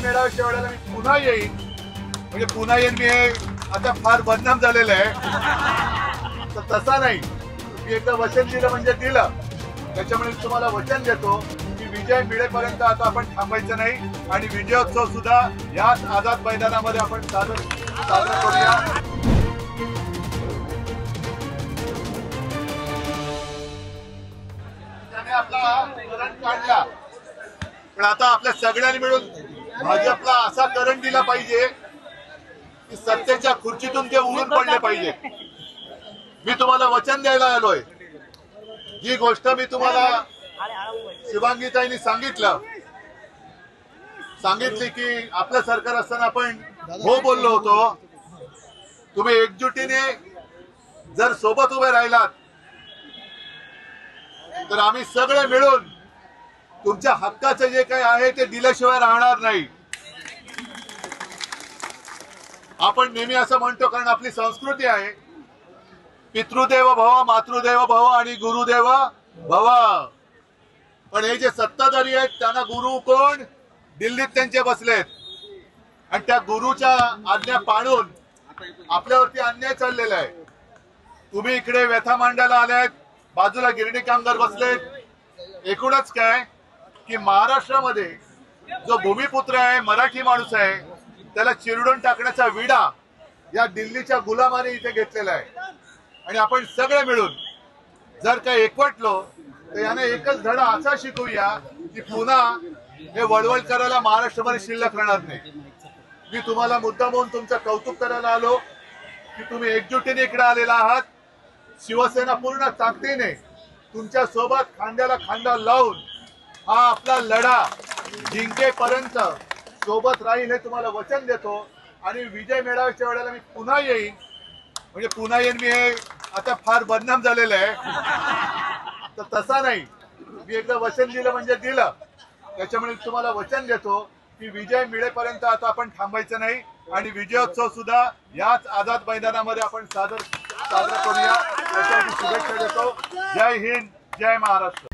मेळाव्याच्या वेळेला मी पुन्हा येईन, म्हणजे पुन्हा येईन मी हे आता फार बदनाम झालेलं आहे. तर तसा नाही, मी एकदा वचन दिलं म्हणजे दिलं. त्याच्यामुळे तुम्हाला वचन देतो की विजय मिळेपर्यंत आता आपण थांबायचं नाही आणि विजयोत्सव सुद्धा याच आझाद मैदानामध्ये आपण साजरा करूया. त्याने आपला करंट काढला, पण आता आपल्या सगळ्यांनी मिळून भाजपला असा करंट दिला पाहिजे की सत्तेच्या खुर्चीतून ते उडून पडले पाहिजे. मी तुम्हाला वचन द्यायला आलोय. जी गोष्ट मी तुम्हाला शिवांगीताईंनी सांगितली की आपलं सरकार असताना आपण हो बोललो होतो. तुम्ही एकजुटीने जर सोबत उभे राहिलात तर आम्ही सगळे मिळून तुमच्या हक्काचं जे काही आहे ते दिल्याशिवाय राहणार नाही. आपण नेहमी असं म्हणतो, कारण आपली संस्कृती आहे, पितृदेव भव, मातृदेव भव आणि गुरुदेव भव. पण हे जे सत्ताधारी आहेत त्यांना गुरु कोण? दिल्लीत त्यांचे बसलेत आणि त्या गुरुच्या आज्ञा पाळून आपल्यावरती अन्याय चाललेला आहे. तुम्ही इकडे व्यथा मांडायला आलेत, बाजूला गिरणी कामगार बसलेत. एकूणच काय की महाराष्ट्रामध्ये जो भूमिपुत्र आहे, मराठी माणूस आहे, त्याला चिरडून टाकण्याचा विडा या दिल्लीच्या गुलामाने इथे घेतलेला आहे. आणि आपण सगळे मिळून जर का एकवटलो तर याने एकच धडा असा शिकूया की पुन्हा हे वळवळ करायला महाराष्ट्रामध्ये शिल्लक राहणार नाही. मी तुम्हाला मुद्दामहून तुमचं कौतुक करायला आलो की तुम्ही एकजुटीने इकडे आलेला आहात. शिवसेना पूर्ण ताकदीने तुमच्या सोबत खांद्याला खांदा लावून हा आपला लढा जिंकेपर्यंत सोबत राहील हे तुम्हाला वचन देतो. आणि विजय मेळाव्याच्या वेळेला मी पुन्हा येईन, म्हणजे पुन्हा येईन मी हे आता फार बदनाम झालेलं आहे. तर तसा नाही, मी एकदा वचन दिलं म्हणजे दिलं. त्याच्यामुळे तुम्हाला वचन देतो की विजय मिळेपर्यंत आता आपण थांबायचं नाही आणि विजयोत्सव सुद्धा याच आझाद मैदानामध्ये आपण साजरा करूया. त्यासाठी शुभेच्छा देतो. जय हिंद, जय महाराष्ट्र.